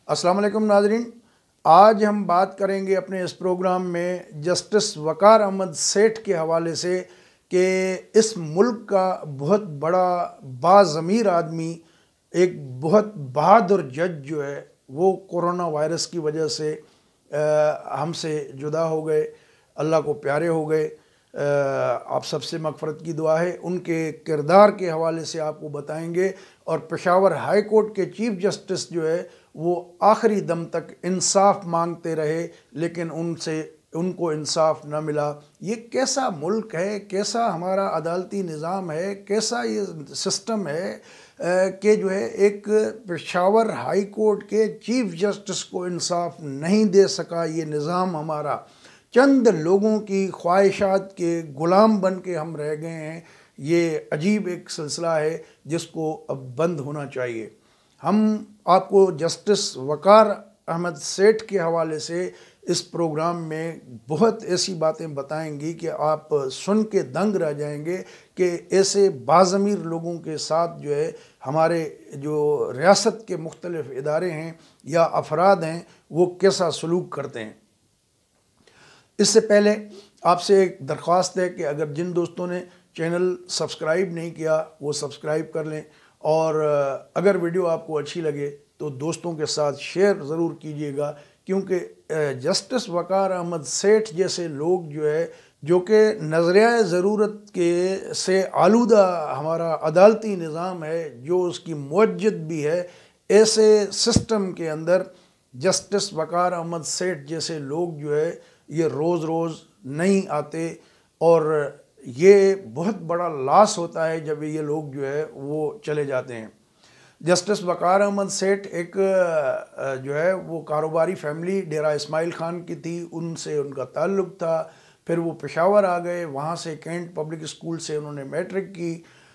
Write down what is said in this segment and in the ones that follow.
अस्सलाम वालेकुम नाज़रीन। आज हम बात करेंगे अपने इस प्रोग्राम में जस्टिस वक़ार अहमद सेठ के हवाले से कि इस मुल्क का बहुत बड़ा बाज़मीर आदमी, एक बहुत बहादुर जज जो है वो कोरोना वायरस की वजह से हमसे जुदा हो गए, अल्लाह को प्यारे हो गए। आप सबसे मग़फ़रत की दुआ है। उनके किरदार के हवाले से आपको बताएंगे और पेशावर हाई कोर्ट के चीफ जस्टिस जो है वो आखिरी दम तक इंसाफ मांगते रहे, लेकिन उनको इंसाफ न मिला। ये कैसा मुल्क है, कैसा हमारा अदालती निज़ाम है, कैसा ये सिस्टम है कि जो है एक पेशावर हाई कोर्ट के चीफ जस्टिस को इंसाफ नहीं दे सका ये निज़ाम हमारा। चंद लोगों की ख्वाहिशात के ग़ुलाम बन के हम रह गए हैं। ये अजीब एक सिलसिला है जिसको अब बंद होना चाहिए। हम आपको जस्टिस वक़ार अहमद सेठ के हवाले से इस प्रोग्राम में बहुत ऐसी बातें बताएंगी कि आप सुन के दंग रह जाएंगे कि ऐसे बाज़मीर लोगों के साथ जो है हमारे जो रियासत के मुख्तलिफ़ इदारे हैं या अफराद हैं वो कैसा सलूक करते हैं। इससे पहले आपसे एक दरख्वास्त है कि अगर जिन दोस्तों ने चैनल सब्सक्राइब नहीं किया वो सब्सक्राइब कर लें, और अगर वीडियो आपको अच्छी लगे तो दोस्तों के साथ शेयर ज़रूर कीजिएगा, क्योंकि जस्टिस वक़ार अहमद सेठ जैसे लोग जो है जो कि नज़रिया ज़रूरत के से आलूदा हमारा अदालती निज़ाम है, जो उसकी मुअज्जिद भी है, ऐसे सिस्टम के अंदर जस्टिस वक़ार अहमद सेठ जैसे लोग जो है ये रोज़ रोज़ नहीं आते, और ये बहुत बड़ा लॉस होता है जब ये लोग जो है वो चले जाते हैं। जस्टिस वक़ार अहमद सेठ एक जो है वो कारोबारी फैमिली डेरा इस्माइल ख़ान की थी, उनसे उनका ताल्लुक़ था। फिर वो पेशावर आ गए, वहाँ से कैंट पब्लिक स्कूल से उन्होंने मैट्रिक की,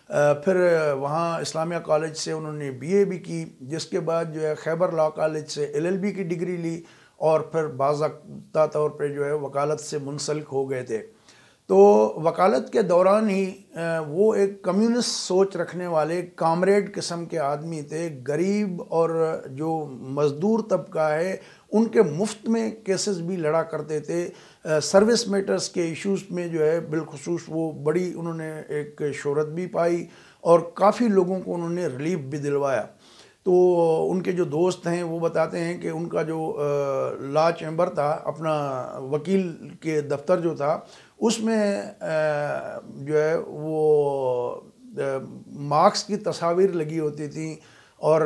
फिर वहाँ इस्लामिया कॉलेज से उन्होंने बीए भी की, जिसके बाद जो है खैबर लॉ कॉलेज से एलएलबी की डिग्री ली, और फिर बाज़ाब्ता तौर पे जो है वकालत से मुंसलिक हो गए थे। तो वकालत के दौरान ही वो एक कम्युनिस्ट सोच रखने वाले कामरेड किस्म के आदमी थे। गरीब और जो मज़दूर तबका है उनके मुफ्त में केसेस भी लड़ा करते थे। सर्विस मैटर्स के इश्यूज़ में जो है बिलखुसूस वो बड़ी उन्होंने एक शोहरत भी पाई, और काफ़ी लोगों को उन्होंने रिलीफ भी दिलवाया। तो उनके जो दोस्त हैं वो बताते हैं कि उनका जो लॉ चैम्बर था, अपना वकील के दफ्तर जो था, उसमें जो है वो मार्क्स की तस्वीर लगी होती थी, और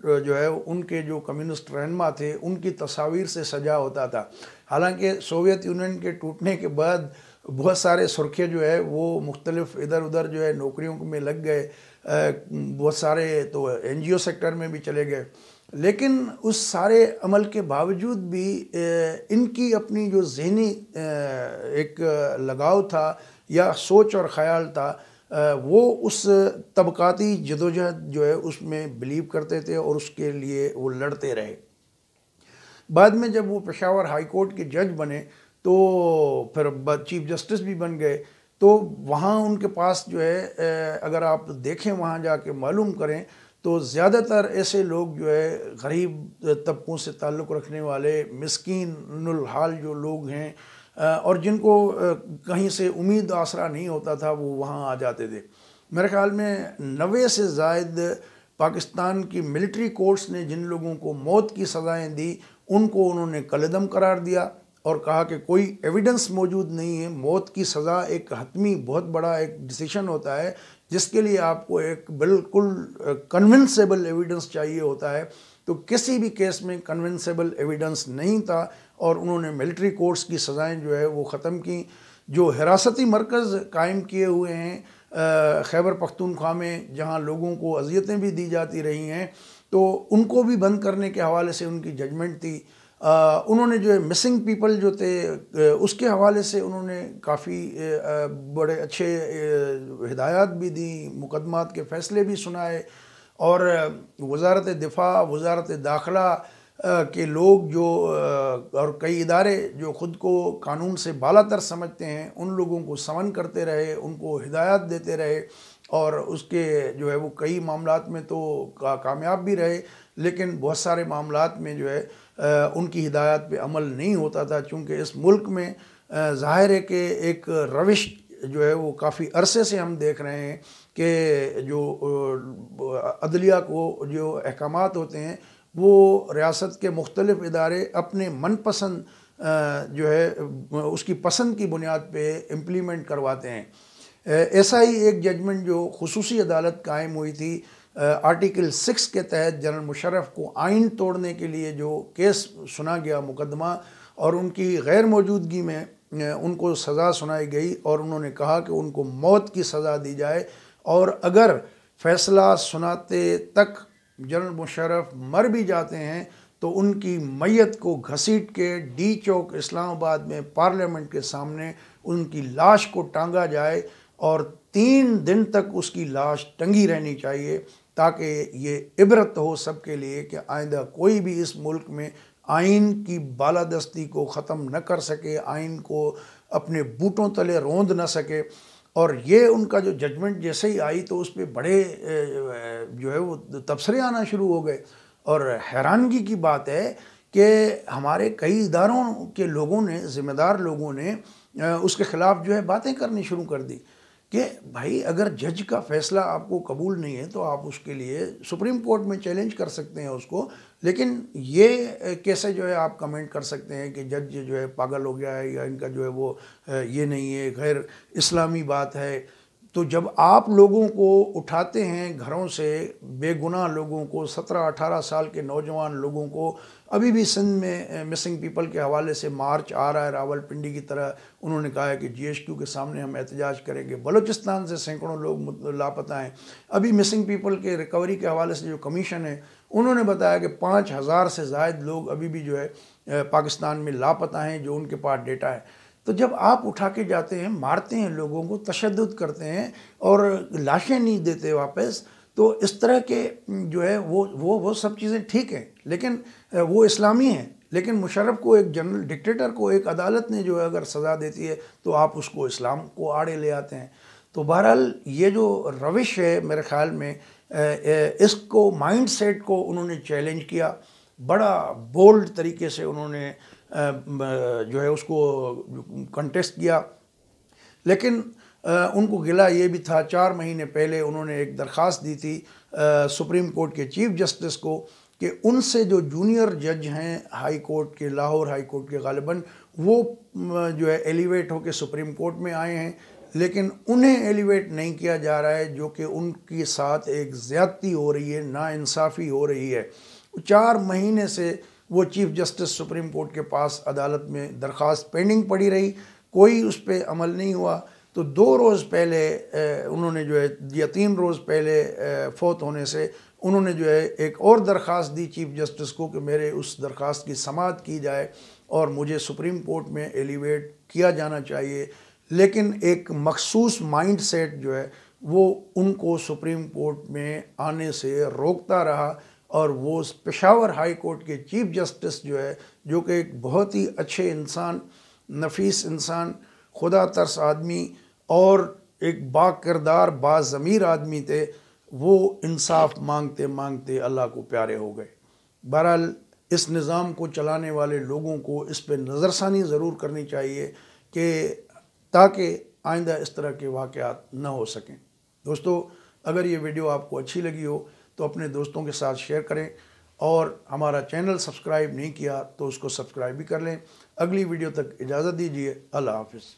जो है उनके जो कम्युनिस्ट रहनुमा थे उनकी तस्वीर से सजा होता था। हालांकि सोवियत यूनियन के टूटने के बाद बहुत सारे सुर्खे जो है वो मुख्तलिफ़ इधर उधर जो है नौकरियों में लग गए, बहुत सारे तो एनजीओ सेक्टर में भी चले गए, लेकिन उस सारे अमल के बावजूद भी इनकी अपनी जो ज़हनी एक लगाव था या सोच और ख़याल था, वो उस तबकाती जदोजहद जो है उसमें बिलीव करते थे और उसके लिए वो लड़ते रहे। बाद में जब वो पेशावर हाई कोर्ट के जज बने तो फिर चीफ जस्टिस भी बन गए, तो वहाँ उनके पास जो है अगर आप देखें वहाँ जाके मालूम करें तो ज़्यादातर ऐसे लोग जो है गरीब तबकों से ताल्लुक़ रखने वाले मिस्कीनुल हाल जो लोग हैं, और जिनको कहीं से उम्मीद आसरा नहीं होता था, वो वहाँ आ जाते थे। मेरे ख़्याल में 90 से ज़ायद पाकिस्तान की मिलिट्री कोर्ट्स ने जिन लोगों को मौत की सज़ाएँ दी उनको उन्होंने कलअदम करार दिया और कहा कि कोई एविडेंस मौजूद नहीं है। मौत की सज़ा एक हतमी बहुत बड़ा एक डिसीशन होता है जिसके लिए आपको एक बिल्कुल कन्विंसेबल एविडेंस चाहिए होता है। तो किसी भी केस में कन्विंसेबल एविडेंस नहीं था और उन्होंने मिलिट्री कोर्ट्स की सज़ाएँ जो है वो ख़त्म की। जो हिरासती मरकज़ कायम किए हुए हैं खैबर पख्तूनख्वा में, जहाँ लोगों को अज़ियतें भी दी जाती रही हैं, तो उनको भी बंद करने के हवाले से उनकी जजमेंट थी। उन्होंने जो है मिसिंग पीपल जो थे उसके हवाले से उन्होंने काफ़ी बड़े अच्छे हिदायत भी दी, मुकदमात के फ़ैसले भी सुनाए, और वज़ारत दिफ़ा, वज़ारत दाखिला के लोग जो और कई इदारे जो ख़ुद को कानून से बालातर समझते हैं उन लोगों को समन करते रहे, उनको हिदायत देते रहे, اور اس کے جو ہے وہ کئی معاملات میں تو کامیاب بھی رہے، لیکن بہت سارے معاملات میں جو ہے ان کی ہدایات پہ عمل نہیں ہوتا تھا، چونکہ اس ملک میں ظاہر ہے کہ ایک روش جو ہے وہ کافی عرصے سے ہم دیکھ رہے ہیں کہ جو عدلیہ کو جو احکامات ہوتے ہیں وہ ریاست کے مختلف ادارے اپنے من پسند جو ہے اس کی پسند کی بنیاد پہ امپلیمنٹ کرواتے ہیں۔ ایسا ہی ایک ججمنٹ جو خصوصی عدالت قائم ہوئی تھی آرٹیکل 6 کے تحت جنرل مشرف کو آئین توڑنے کے لیے جو کیس سنا گیا مقدمہ، اور ان کی غیر موجودگی میں ان کو سزا سنائی گئی اور انہوں نے کہا کہ ان کو موت کی سزا دی جائے، اور اگر فیصلہ سناتے تک جنرل مشرف مر بھی جاتے ہیں تو ان کی میت کو گھسیٹ کے ڈی چوک اسلام آباد میں پارلیمنٹ کے سامنے ان کی لاش کو ٹانگا جائے، اور 3 دن تک اس کی لاش ٹنگی رہنی چاہیے، تاکہ یہ عبرت ہو سب کے لیے کہ آئندہ کوئی بھی اس ملک میں آئین کی بالادستی کو ختم نہ کر سکے، آئین کو اپنے بوٹوں تلے روند نہ سکے۔ اور یہ ان کا جو ججمنٹ جیسے ہی آئی تو اس پہ بڑے جو ہے وہ تبصرے آنا شروع ہو گئے، اور حیرانگی کی بات ہے کہ ہمارے کئی اداروں کے لوگوں نے، ذمہ دار لوگوں نے اس کے خلاف جو ہے باتیں کرنی شروع کر دی کہ بھائی اگر جج کا فیصلہ آپ کو قبول نہیں ہے تو آپ اس کے لیے سپریم کورٹ میں چیلنج کر سکتے ہیں اس کو، لیکن یہ کیسے جو ہے آپ کمنٹ کر سکتے ہیں کہ جج جو ہے پاگل ہو گیا ہے یا ان کا جو ہے وہ یہ نہیں ہے، غیر اسلامی بات ہے۔ تو جب آپ لوگوں کو اٹھاتے ہیں گھروں سے، بے گناہ لوگوں کو، 17-18 سال کے نوجوان لوگوں کو، ابھی بھی سندھ میں مسنگ پیپل کے حوالے سے مارچ آ رہا ہے راول پنڈی کی طرح، انہوں نے کہا ہے کہ جی ایس کیو کے سامنے ہم احتجاج کریں گے۔ بلوچستان سے سینکڑوں لوگ لاپتہ ہیں۔ ابھی مسنگ پیپل کے ریکوری کے حوالے سے جو کمیشن ہے انہوں نے بتایا کہ 5000 سے زائد لوگ ابھی بھی جو ہے پاکستان میں لاپتہ ہیں، جو ان کے پاس ڈیٹا ہے۔ تو جب آپ اٹھا کے جاتے ہیں، مارتے ہیں لوگوں کو، تشدد کرتے ہیں اور لاشیں نہیں دیتے واپس، تو اس طرح کے جو ہے وہ سب چیزیں ٹھیک ہیں، لیکن وہ اسلامی ہیں۔ لیکن مشرف کو، ایک جنرل ڈکٹیٹر کو، ایک عدالت نے جو ہے اگر سزا دیتی ہے تو آپ اس کو اسلام کو آڑے لے آتے ہیں۔ تو بہرحال یہ جو روش ہے میرے خیال میں اس کو مائنڈ سیٹ کو انہوں نے چیلنج کیا، بڑا بولڈ طریقے سے انہوں نے جو ہے اس کو کنٹیسٹ کیا، لیکن ان کو گلہ یہ بھی تھا، 4 مہینے پہلے انہوں نے ایک درخواست دی تھی سپریم کورٹ کے چیف جسٹس کو کہ ان سے جو جونیئر جج ہیں ہائی کورٹ کے، لاہور ہائی کورٹ کے غالباً، وہ جو ہے ایلیویٹ ہو کے سپریم کورٹ میں آئے ہیں، لیکن انہیں ایلیویٹ نہیں کیا جا رہا ہے، جو کہ ان کے ساتھ ایک زیادتی ہو رہی ہے، ناانصافی ہو رہی ہے۔ 4 مہینے سے وہ چیف جسٹس سپریم کورٹ کے پاس عدالت میں درخواست پینڈنگ پڑی رہی، کوئی اس پہ عمل نہیں ہوا۔ تو 2 روز پہلے انہوں نے جو ہے، یا 3 روز پہلے فوت ہونے سے، انہوں نے جو ہے ایک اور درخواست دی چیف جسٹس کو کہ میرے اس درخواست کی سماعت کی جائے اور مجھے سپریم کورٹ میں ایلیویٹ کیا جانا چاہیے، لیکن ایک مخصوص مائنڈ سیٹ جو ہے وہ ان کو سپریم کورٹ میں آنے سے روکتا رہا، اور وہ پشاور ہائی کورٹ کے چیف جسٹس جو ہے، جو کہ ایک بہت ہی اچھے انسان، نفیس انسان، خدا ترس آدمی اور ایک با کردار، با ضمیر آدمی تھے، وہ انصاف مانگتے مانگتے اللہ کو پیارے ہو گئے۔ بہرحال اس نظام کو چلانے والے لوگوں کو اس پہ نظر ثانی ضرور کرنی چاہیے کہ تاکہ آئندہ اس طرح کے واقعات نہ ہو سکیں۔ دوستو، اگر یہ ویڈیو آپ کو اچھی لگی ہو تو اپنے دوستوں کے ساتھ شیئر کریں، اور ہمارا چینل سبسکرائب نہیں کیا تو اس کو سبسکرائب بھی کر لیں۔ اگلی ویڈیو تک اجازت دیجیے، اللہ حافظ۔